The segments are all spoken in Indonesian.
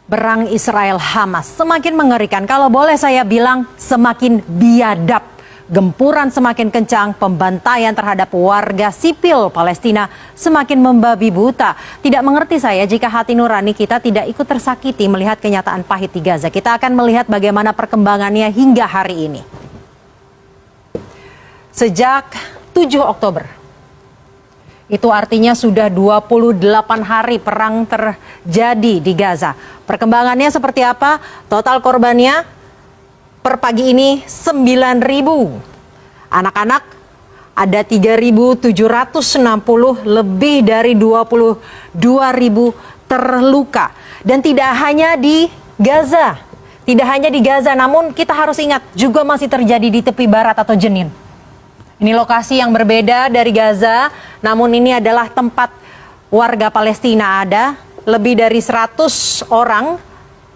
Perang Israel-Hamas semakin mengerikan, kalau boleh saya bilang semakin biadab. Gempuran semakin kencang, pembantaian terhadap warga sipil Palestina semakin membabi buta. Tidak mengerti saya jika hati nurani kita tidak ikut tersakiti melihat kenyataan pahit di Gaza. Kita akan melihat bagaimana perkembangannya hingga hari ini. Sejak 7 Oktober, itu artinya sudah 28 hari perang terjadi di Gaza. Perkembangannya seperti apa? Total korbannya per pagi ini 9.000. Anak-anak ada 3.760, lebih dari 22.000 terluka. Dan tidak hanya di Gaza. Tidak hanya di Gaza, namun kita harus ingat juga masih terjadi di tepi barat atau Jenin. Ini lokasi yang berbeda dari Gaza, namun ini adalah tempat warga Palestina ada. Lebih dari 100 orang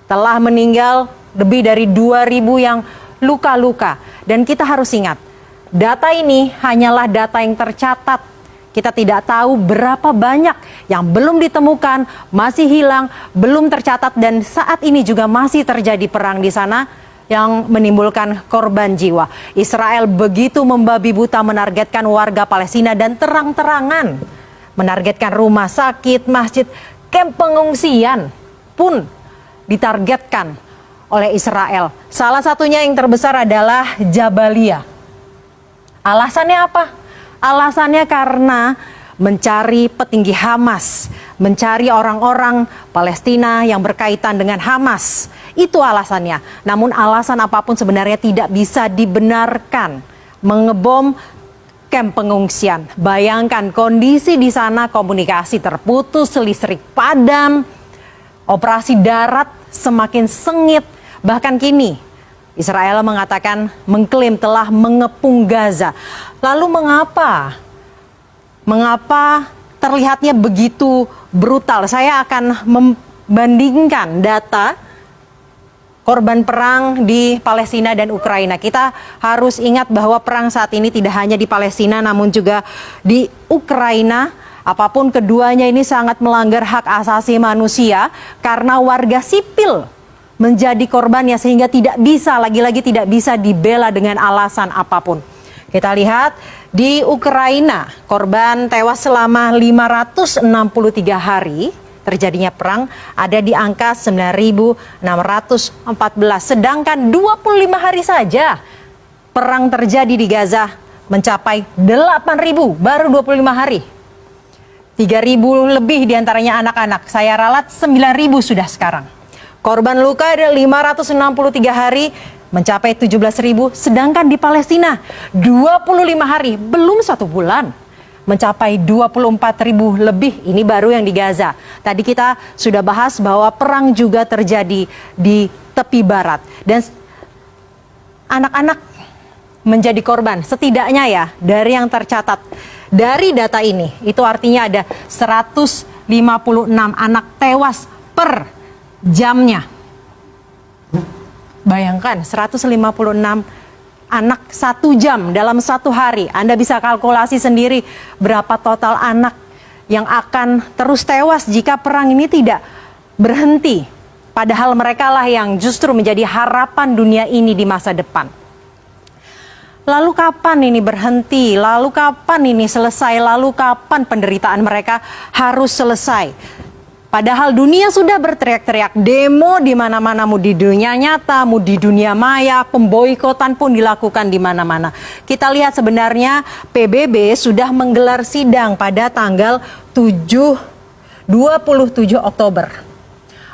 telah meninggal, lebih dari 2.000 yang luka-luka. Dan kita harus ingat, data ini hanyalah data yang tercatat. Kita tidak tahu berapa banyak yang belum ditemukan, masih hilang, belum tercatat, dan saat ini juga masih terjadi perang di sana yang menimbulkan korban jiwa. Israel begitu membabi buta menargetkan warga Palestina dan terang-terangan menargetkan rumah sakit, masjid, kamp pengungsian pun ditargetkan oleh Israel. Salah satunya yang terbesar adalah Jabalia. Alasannya apa? Alasannya karena mencari petinggi Hamas, mencari orang-orang Palestina yang berkaitan dengan Hamas. Itu alasannya. Namun alasan apapun sebenarnya tidak bisa dibenarkan. Mengebom kamp pengungsian. Bayangkan kondisi di sana, komunikasi terputus, listrik padam, operasi darat semakin sengit. Bahkan kini Israel mengatakan mengklaim telah mengepung Gaza. Lalu mengapa terlihatnya begitu brutal? Saya akan membandingkan data korban perang di Palestina dan Ukraina. Kita harus ingat bahwa perang saat ini tidak hanya di Palestina namun juga di Ukraina. Apapun keduanya ini sangat melanggar hak asasi manusia karena warga sipil menjadi korbannya sehingga tidak bisa, lagi-lagi tidak bisa dibela dengan alasan apapun. Kita lihat di Ukraina, korban tewas selama 563 hari terjadinya perang ada di angka 9.614. Sedangkan 25 hari saja perang terjadi di Gaza mencapai 8.000 baru 25 hari. 3.000 lebih diantaranya anak-anak. Saya ralat 9.000 sudah sekarang. Korban luka ada 563 hari mencapai 17.000. Sedangkan di Palestina 25 hari belum 1 bulan mencapai 24.000 lebih. Ini baru yang di Gaza. Tadi kita sudah bahas bahwa perang juga terjadi di tepi barat. Dan anak-anak menjadi korban. Setidaknya ya dari yang tercatat dari data ini. Itu artinya ada 156 anak tewas per jamnya. Bayangkan 156 anak 1 jam dalam 1 hari. Anda bisa kalkulasi sendiri berapa total anak yang akan terus tewas jika perang ini tidak berhenti. Padahal mereka lah yang justru menjadi harapan dunia ini di masa depan. Lalu kapan ini berhenti? Lalu kapan ini selesai? Lalu kapan penderitaan mereka harus selesai? Padahal dunia sudah berteriak-teriak, demo di mana-mana, mau di dunia nyata, mau di dunia maya, pemboikotan pun dilakukan di mana-mana. Kita lihat sebenarnya PBB sudah menggelar sidang pada tanggal 27 Oktober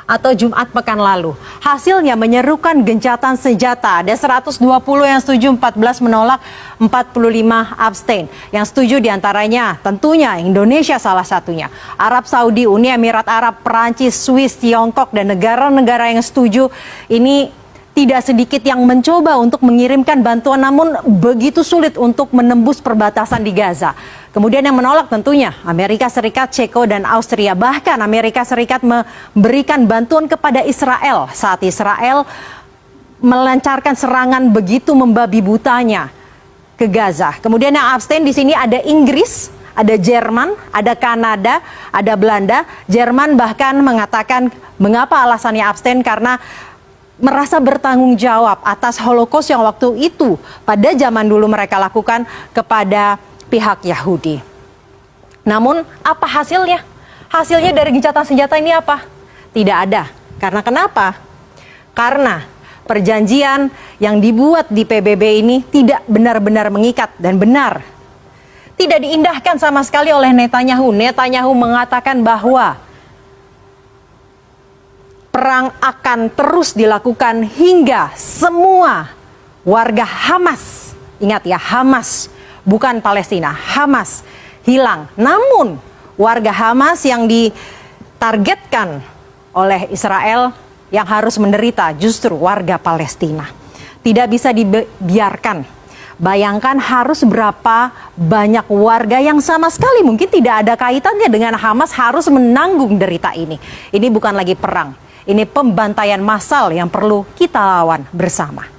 atau Jumat pekan lalu. Hasilnya menyerukan gencatan senjata. Ada 120 yang setuju, 14 menolak, 45 abstain. Yang setuju diantaranya tentunya Indonesia salah satunya. Arab Saudi, Uni Emirat Arab, Perancis, Swiss, Tiongkok, dan negara-negara yang setuju. Ini tidak sedikit yang mencoba untuk mengirimkan bantuan namun begitu sulit untuk menembus perbatasan di Gaza. Kemudian yang menolak tentunya Amerika Serikat, Ceko, dan Austria. Bahkan Amerika Serikat memberikan bantuan kepada Israel saat Israel melancarkan serangan begitu membabi butanya ke Gaza. Kemudian yang abstain di sini ada Inggris, ada Jerman, ada Kanada, ada Belanda. Jerman bahkan mengatakan mengapa alasannya abstain karena merasa bertanggung jawab atas Holocaust yang waktu itu pada zaman dulu mereka lakukan kepada pihak Yahudi. Namun apa hasilnya? Hasilnya dari gencatan senjata ini apa? Tidak ada. Karena kenapa? Karena perjanjian yang dibuat di PBB ini tidak benar-benar mengikat dan benar. Tidak diindahkan sama sekali oleh Netanyahu. Netanyahu mengatakan bahwa perang akan terus dilakukan hingga semua warga Hamas, ingat ya, Hamas, bukan Palestina, Hamas hilang. Namun warga Hamas yang ditargetkan oleh Israel yang harus menderita justru warga Palestina. Tidak bisa dibiarkan. Bayangkan harus berapa banyak warga yang sama sekali mungkin tidak ada kaitannya dengan Hamas harus menanggung derita ini. Ini bukan lagi perang. Ini pembantaian massal yang perlu kita lawan bersama.